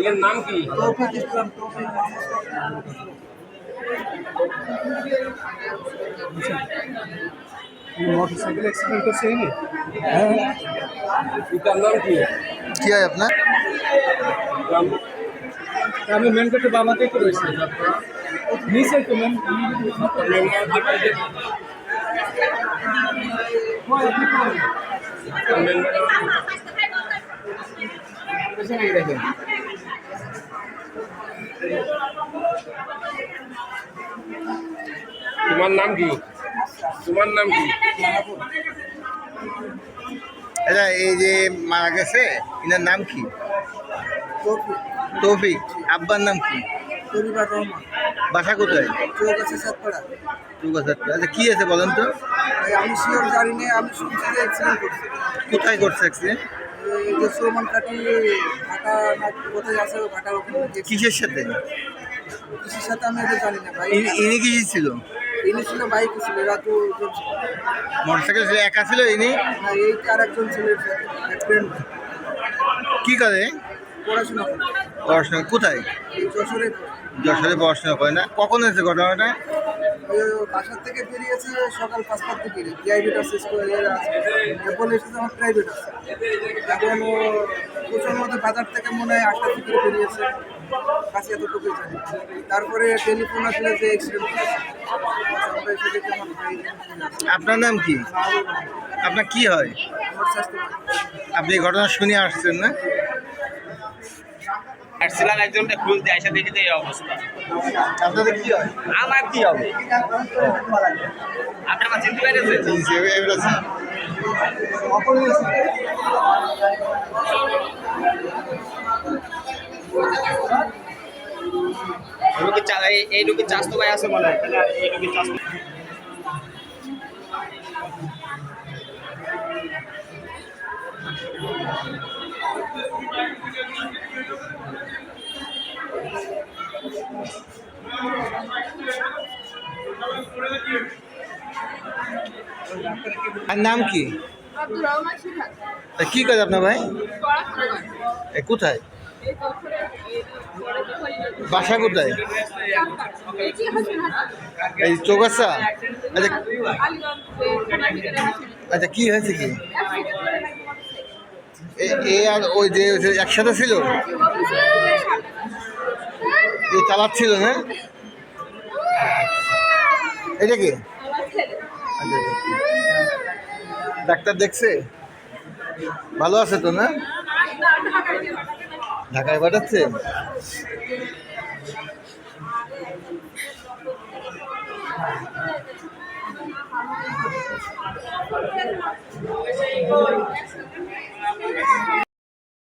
এর নাম কি? তৌফিক ইসলাম, তৌফিক মোটরসাইকেল অ্যাক্সিডেন্ট করছে এনে। হ্যাঁ, পিতার নাম কি? কি হয় আপনার? আমি মেন গেটে বামাতে তো রয়েছে নিচে তো মেন দেখেন। তোমার নাম কি? তোমার নাম কি? আচ্ছা, এই যে মারা গেছে এনার নাম কি? তৌফিক, তৌফিক। আব্বার নাম কি? পরিবার রহমান, বাসা কোথায়? চোখ আছে সাতপাড়া। আচ্ছা, কি আছে বলেন তো? আমি শিওর জানি না, আমি শুনছি যে অ্যাক্সিডেন্ট করছে। কোথায় করছে অ্যাক্সিডেন্ট? এই যে সৌমান কাটি ঘাটা না কোথায় আছে, ঘাটার ওখানে কিসের সাথে? কিসের সাথে আমি এটা জানি না ভাই। ইনি কি ছিল? ইনি ছিল বাইকে ছিল, এরা তো মোটরসাইকেল ছিল, একা ছিল ইনি? না, এইটা আর একজন ছেলের সাথে ফ্রেন্ড কি করে? পড়াশোনা করে পড়াশোনা কোথায়? এই যশোরে। যশোরে পড়াশোনা করে না? কখন হয়েছে ঘটনাটা? বাসার থেকে বেরিয়েছে সকাল 5টার দিকে, প্রাইভেট আছে বলে এসেছে আমার প্রাইভেট আছে। এখন প্রচুর মধ্যে বাজার থেকে মনে হয় 8টার দিকে বেরিয়েছে, কাছে এতটুকুই জানি। তারপরে টেলিফোন আসলে যে অ্যাক্সিডেন্ট হয়েছে, আমরা এসে দেখি আমার ভাই। আপনার নাম কি? আপনার কি হয়? আমার স্বাস্থ্য আপনি এই ঘটনা শুনে আসছেন না? আসছিলাম একজনটা খুলতে এসে দেখি যে এই অবস্থা। আপনাদের কি হয়? আমার কি হবে? আপনি আমার চিনতে পেরেছেন? এই রুগীর চাস্তো ভাই আছে মনে হয়, এই রুগীর চাস্তো। আর নাম কি? আব্দুর রহমান শিহাব। কি কাজ আপনার ভাই? পড়াশোনা করে। কোথায়? এই বছরে বাসা কোথায়? এই চৌগাছা? আচ্ছা, আচ্ছা, কি হয়েছে কি? এ আর ওই যে একসাথে ছিল, এ চালাচ্ছিল না? এটা কি? আচ্ছা, ডাক্তার দেখছে? ভালো আছে তো না? ঢাকায় পাঠাচ্ছে?